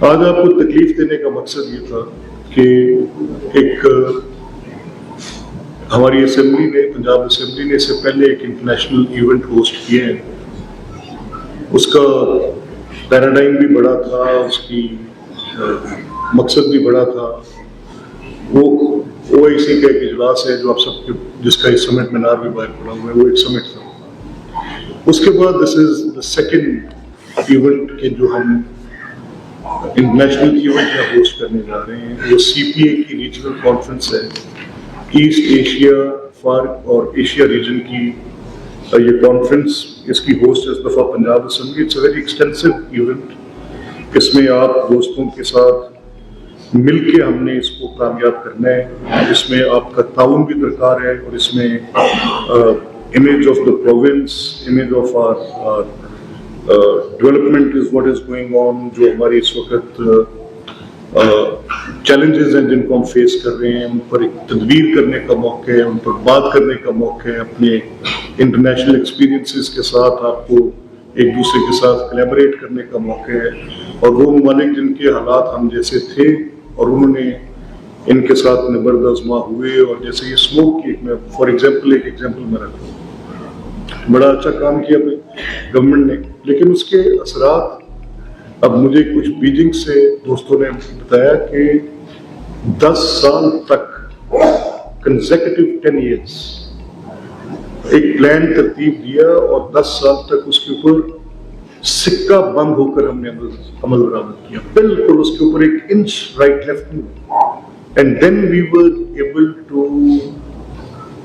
آج آپ کو تکلیف دینے کا مقصد یہ تھا کہ ایک ہماری اسمبلی نے، پنجاب اسمبلی نے اس سے پہلے ایک انٹرنیشنل ایونٹ ہوسٹ کیے ہیں. اس کا پیراڈائم بھی بڑا تھا، اس کی مقصد بھی بڑا تھا. وہ OIC کا ایک اجلاس ہے جو آپ سب کے، جس کا اس سمٹ مینار بھی باہر پڑا ہوا ہے، وہ ایک سمٹ تھا. اس کے بعد دس از دا سیکنڈ ایونٹ کہ جو ہم انٹرنیشنل ایونٹ میں ہوسٹ کرنے جا رہے ہیں. وہ CPA کی ریجنل کانفرنس ہے، ایسٹ ایشیا فارق اور ایشیا ریجن کی یہ کانفرنس. اس کی ہوسٹ اس دفعہ Punjab assembly. It's a very extensive event. اس میں آپ دوستوں کے ساتھ مل کے ہم نے اس کو کامیاب کرنا ہے. اس میں آپ کا تعاون بھی درکار ہے، اور اس میں image of the province, image of our development is what is going on. جو ہماری اس وقت چیلنجز ہیں جن کو ہم فیس کر رہے ہیں، ان پر ایک تدبیر کرنے کا موقع ہے، ان پر بات کرنے کا موقع ہے. اپنے انٹرنیشنل ایکسپیرینسز کے ساتھ آپ کو ایک دوسرے کے ساتھ کولیبریٹ کرنے کا موقع ہے. اور وہ ممالک جن کے حالات ہم جیسے تھے اور انہوں نے ان کے ساتھ نبرد آزما ہوئے، اور جیسے یہ اسموک کی میں فار ایگزامپل ایک ایگزامپل میں رکھوں، بڑا اچھا کام کیا گورنمنٹ نے، لیکن اس کے اثرات اب مجھے کچھ بیجنگ سے دوستوں نے بتایا کہ 10 سال تک کنزیکٹیو 10 ایئرس ایک پلان ترتیب دیا، اور 10 سال تک اس کے اوپر سکہ بند ہو کر ہم نے عمل درآمد کیا. بالکل اس کے اوپر ایک انچ رائٹ لیفٹ نہیں. And then we were able to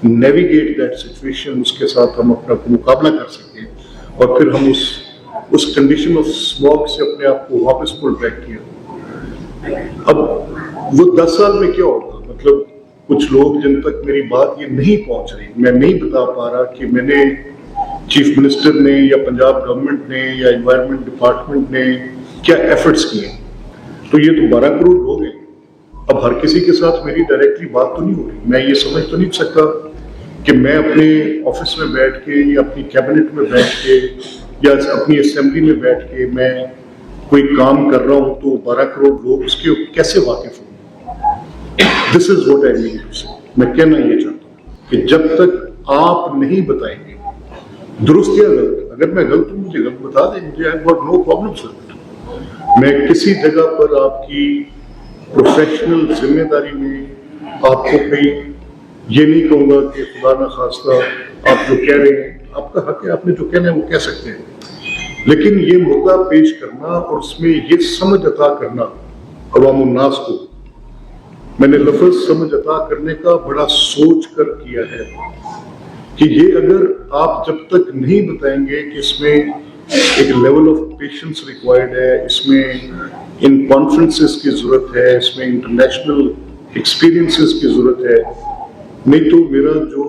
navigate that situation. اس کے ساتھ ہم اپنا مقابلہ کر سکیں، اور پھر ہم اس کنڈیشن آف اسموگ سے اپنے آپ کو واپس پل بیک کیا. اب وہ 10 سال میں کیا ہوگا؟ مطلب کچھ لوگ جن تک میری بات یہ نہیں پہنچ رہی، میں نہیں بتا پا رہا کہ میں نے چیف منسٹر نے یا پنجاب گورنمنٹ نے یا انوائرمنٹ ڈپارٹمنٹ نے کیا ایفرٹس کیے. تو یہ تو 12 کروڑ ہو گئے. اب ہر کسی کے ساتھ میری ڈائریکٹلی بات تو نہیں ہو رہی. میں یہ سمجھ تو نہیں سکتا کہ میں اپنے آفس میں بیٹھ کے یا اپنی کیبنٹ میں بیٹھ کے یا اپنی اسمبلی میں بیٹھ کے میں کوئی کام کر رہا ہوں تو 12 کروڑ لوگ اس کے کیسے واقف ہوں. دس is what I main to سے. میں کہنا یہ چاہتا ہوں کہ جب تک آپ نہیں بتائیں گے درست یا غلط، اگر میں غلط ہوں مجھے غلط بتا دیں، مجھے I got no problem sir. میں کسی جگہ پر آپ کی پروفیشنل ذمہ داری میں آپ کو کہیں یہ نہیں کہوں گا کہ خدا نہ خواستہ آپ جو کہہ رہے ہیں آپ کا حق ہے، آپ نے جو کہنا ہے وہ کہہ سکتے ہیں. لیکن یہ مدعا پیش کرنا اور اس میں یہ سمجھ عطا کرنا عوام الناس کو، میں نے لفظ سمجھ عطا کرنے کا بڑا سوچ کر کیا ہے کہ یہ اگر آپ جب تک نہیں بتائیں گے کہ اس میں ایک لیول آف پیشنس ریکوائرڈ ہے، اس میں ان کانفرنسز کی ضرورت ہے، اس میں انٹرنیشنل ایکسپیرینسز کی ضرورت ہے، نہیں تو میرا جو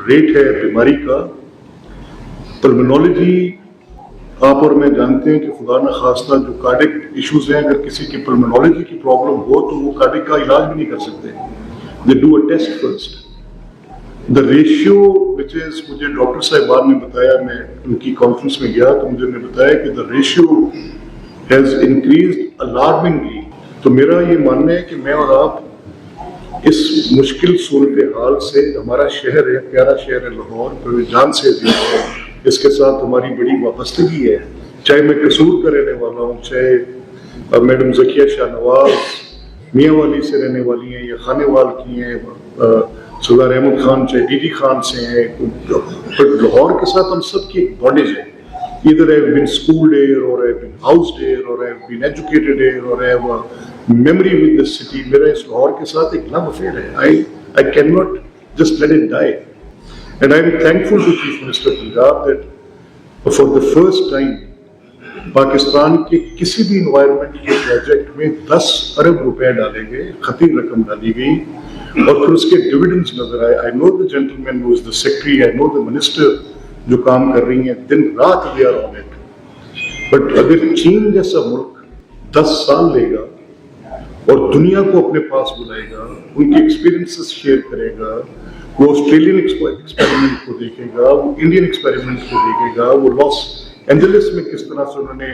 ریٹ ہے بیماری کا، پلمنالوجی آپ اور میں جانتے ہیں کہ خدا نہ خواستہ جو کارڈک ایشوز ہیں، اگر کسی کی پلمنالوجی کی پرابلم ہو تو وہ کارڈک کا علاج بھی نہیں کر سکتے. They do a test first. The ratio which is, مجھے ڈاکٹر صاحبان نے بتایا، میں ان کی کانفرنس میں گیا تو مجھے نے بتایا کہ دا ریشیو ہیز انکریزڈ الارمنگلی. تو میرا یہ ماننا ہے کہ میں اور آپ اس مشکل صورتحال سے، ہمارا شہر ہے، پیارا شہر ہے لاہور، جان سے عزیز ہے، اس کے ساتھ ہماری بڑی وابستگی ہے. چاہے میں قصور کا رہنے والا ہوں، چاہے میڈم ذکیہ شاہ نواز میاں والی سے رہنے والی ہیں یا خانے وال کی ہیں، سردار احمد خان چاہے ڈی ڈی خان سے ہیں، لاہور کے ساتھ ہم سب کی ایک بانڈیج ہے. Either I have been schooled here, or I have been housed here, or I have been educated here, or I have a memory with this city. میرا اس لاہور کے ساتھ ایک love affair ہے. I cannot just let it die. And I am thankful to Chief Minister Punjab that for the first time Pakistan کے کسی بھی environment کے project میں 10 ارب روپے ڈالے گئے، خطیر رقم ڈالی گئی، اور پھر اس کے ڈویڈنڈز نظر آئے. I know the gentleman who is the secretary, I know the minister جو کام کر رہی ہیں دن رات they are on it. But اگر چین جیسا ملک 10 سال لے گا اور دنیا کو اپنے پاس بلائے گا، ان کے ایکسپیرینسز شیئر کرے گا، وہ آسٹریلین ایکسپیریمنٹ کو دیکھے گا، وہ انڈین ایکسپیریمنٹ کو دیکھے گا، وہ لاس اینجلس میں کس طرح سے انہوں نے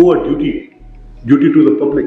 owe a duty to the public.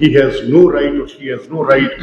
he has no right or she has no right,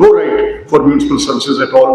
no right for municipal services at all.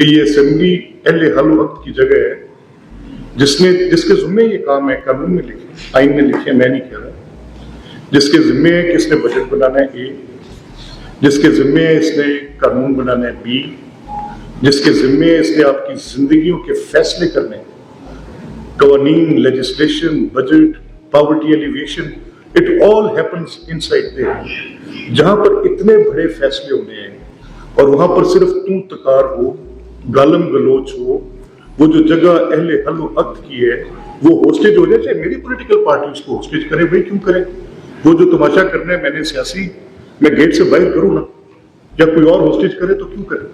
کہ یہ اسمبلی اہل حل وقت کی جگہ ہے جس کے ذمے یہ کام ہے قانون میں لکھے, آئین میں لکھے, میں نہیں کہہ رہا, جس کے ذمے ہے کہ اس نے بجٹ بنانا ہے اے, جس کے ذمے ہے اس نے قانون بنانا ہے بی, جس کے ذمے ہے اس نے آپ کی زندگیوں کے فیصلے کرنے, قوانین, legislation, budget, poverty alleviation, it all happens inside there. جہاں پر اتنے بڑے فیصلے ہونے ہیں اور وہاں پر صرف تو تکار ہو, گالم گلوچ ہو, وہ جو جگہ اہل حل و عقد کی ہے وہ ہوسٹیج ہو جائے. چاہے میری پولیٹیکل پارٹی اس کو ہوسٹیج کرے, بھائی کیوں کرے, وہ جو تماشا کرنا ہے میں نے سیاسی, میں گیٹ سے باہر کروں نا, یا کوئی اور ہوسٹیج کرے تو کیوں کرے.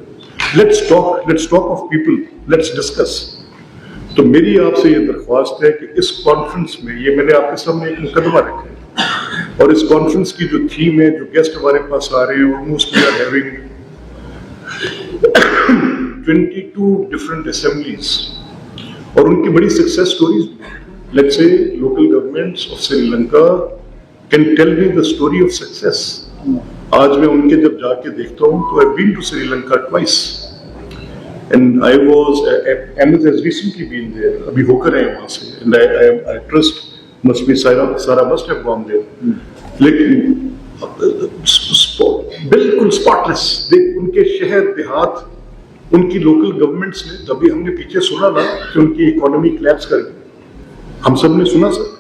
Let's talk of people, let's discuss. تو میری آپ سے یہ درخواست ہے کہ اس کانفرنس میں, یہ میں نے آپ کے سامنے ایک مقدمہ رکھا ہے, اور اس کانفرنس کی جو تھیم ہے, جو گیسٹ ہمارے پاس آ رہے ہیں, almost we are having 22 different assemblies, اور ان کی بڑی success stories. Let's say local governments of Sri Lanka can tell me the story of success. آج میں ان کے جب جا کے دیکھتا ہوں تو I've been to Sri Lanka twice, and Ahmed has recently been there, ابھی ہو کر ہیں وہاں سے, and I trust must be Sara must have gone there. لیکن بالکل اسپاٹلیس ان کے شہر دیہات, ان کی لوکل گورنمنٹس نے, تبھی ہم نے پیچھے سنا نا کہ ان کی اکانومی کلیپس کر گئی, ہم سب نے سنا سر,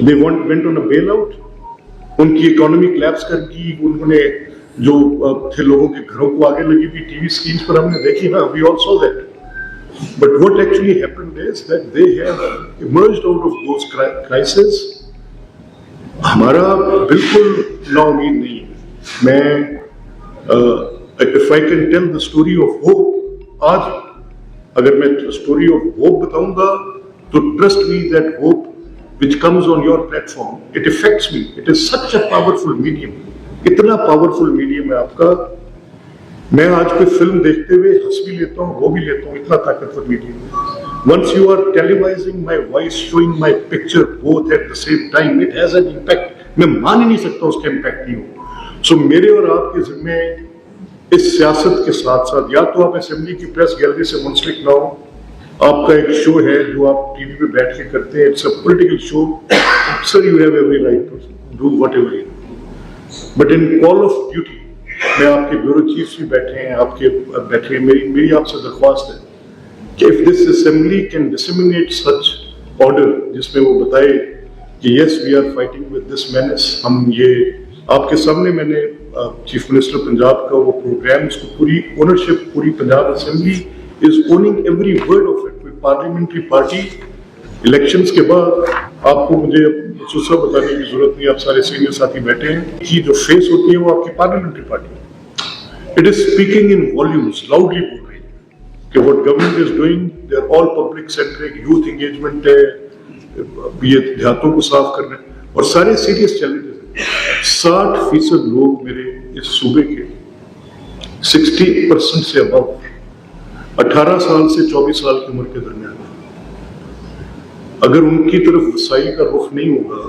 they went on a bail out, ان کی اکانومی کلیپس کر گئی. انہوں نے جو تھے لوگوں کے گھروں کو آگے لگی ہوئی ٹی وی اسکرینس پر ہم نے دیکھی نا, we all saw that. But what actually happened is that they have emerged out of those crises. ہمارا بالکل نا امید نہیں ہے. میں if I can tell the story of hope, آج اگر میں story of hope بتاؤں گا تو trust me that hope which comes on your platform, it affects me. It is such a powerful medium, اتنا powerful medium ہے آپ کا. میں آج کوئی فلم دیکھتے ہوئے ہنس بھی لیتا ہوں, وہ بھی لیتا ہوں, اتنا طاقتور میڈیم ہے. Once you are televising my voice, showing my picture both at the same time, it has an impact. میں مان ہی نہیں سکتا اس کا امپیکٹ نہیں ہو. سو میرے اور آپ کے ذمہ اس سیاست کے ساتھ ساتھ, یا تو آپ اسمبلی کی پریس گیلری سے منسلک نہ ہو, آپ کا ایک شو ہے جو آپ ٹی وی پہ بیٹھ کے کرتے ہیں, it's a political show, sir you have every right to do whatever you, but in call of duty, میں آپ کے بیورو چیفs بھی بیٹھے ہیں, آپ کے بیٹھے ہیں, میری آپ سے درخواست ہے کہ if this assembly can disseminate such order, جس میں وہ بتائے کہ yes we are fighting with this menace. ہم یہ آپ کے سامنے, میں نے چیف منسٹر پنجاب کا وہ پروگرام, اس کو پوری اونرشپ, پوری Punjab assembly is owning every word of it. کوئی پارلیمنٹری پارٹی الیکشنز کے بعد, آپ کو مجھے خصوصا بتانے کی ضرورت نہیں, آپ سارے سینئر ساتھی بیٹھے ہیں, کی جو فیس ہوتی ہے وہ آپ کی parliamentary party, it is speaking in volumes, loudly بول رہی ہے کہ what government is doing, they are all public centric, youth engagement ہے, یہ دیہاتوں کو صاف کرنا ہے, اور سارے سیریس چیلنجز ہیں. 60% لوگ میرے اس صوبے کے 60% سے ابو 18 سال سے 24 سال کی عمر کے درمیان, اگر ان کی طرف وسائل کا رخ نہیں ہوگا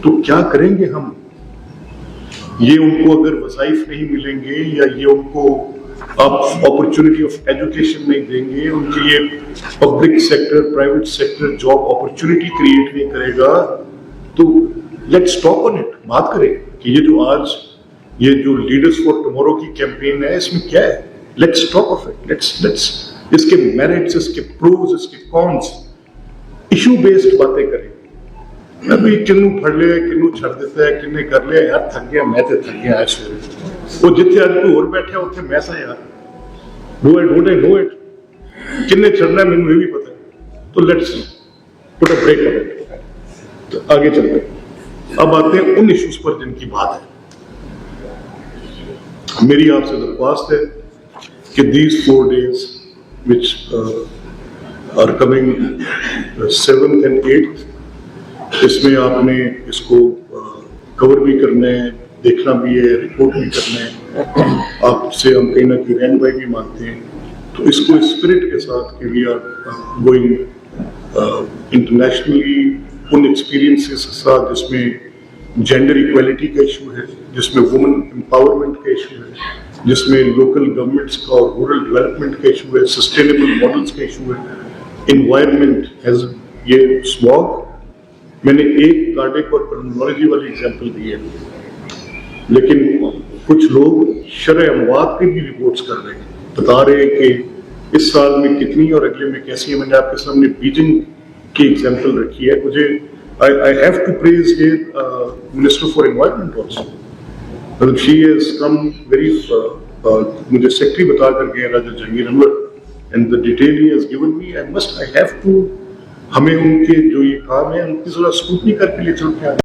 تو کیا کریں گے ہم. یہ ان کو اگر وظائف نہیں ملیں گے, یا یہ ان کو آپ اپرچونٹی آف ایجوکیشن نہیں دیں گے, ان کے لیے public sector, private sector job opportunity create نہیں کرے گا, تو لیٹس ٹاک آن اٹ, بات کریں کہ یہ جو آج یہ جو لیڈرز فار ٹمورو کی کیمپین ہے, اس میں کیا ہے. Let's talk of it, let's اس کے میرٹس, اس کے پروز, اس کے کونس, ایشو بیسڈ باتیں کریں. ابھی کنو پڑھ لے, کنو چھڑ دیتا ہے, کنے کر لے, یار تھک گیا, میں تے تھک گیا آج سویرے, وہ جتنے آج کوئی اور بیٹھے اتنے میں سا یار ڈو اٹ کنے چھڑنا ہے مینوں یہ بھی پتہ ہے. تو let's put a break on it, تو آگے چلتے ہیں. اب آتے ہیں ان ایشوز پر جن کی بات ہے. میری آپ سے درخواست ہے کہ these 4 days which are coming 7th and 8th, اس میں آپ نے اس کو کور بھی کرنا ہے, دیکھنا بھی ہے, رپورٹ بھی کرنا ہے. آپ سے ہم کہیں نہ کہیں رہنمائی بھی مانگتے ہیں, تو اس کو اسپرٹ کے ساتھ کہ we are going internationally in experiences کے ساتھ, جس میں جینڈر ایکویلٹی کا ایشو ہے, جس میں وومن امپاورمنٹ کا ایشو ہے, جس میں لوکل گورنمنٹس کا اور رورل ڈیولپمنٹ کا ایشو ہے, سسٹینیبل ماڈلس کا ایشو ہے, انوائرمنٹ ہیز, یہ اسموگ میں نے ایک کارڈک اور پلمونالوجی والی ایگزامپل دی ہے, لیکن کچھ لوگ شرح اموات کی بھی رپورٹس کر رہے ہیں, بتا رہے ہیں کہ اس سال میں کتنی اور اگلے میں کیسی ہے. میں نے آپ کے سامنے بیجنگ کی ایگزامپل رکھی ہے. مجھے I have to praise here Minister for Environment also. مطلب she has come very مجھے سیکٹری بتا کر گئے راجا جہانگیر انور, and the detail he has given me, I have to, ہمیں ان کے جو یہ کام ہے ان کی ذرا اسکروٹنی کر کے لے چلتے ہیں.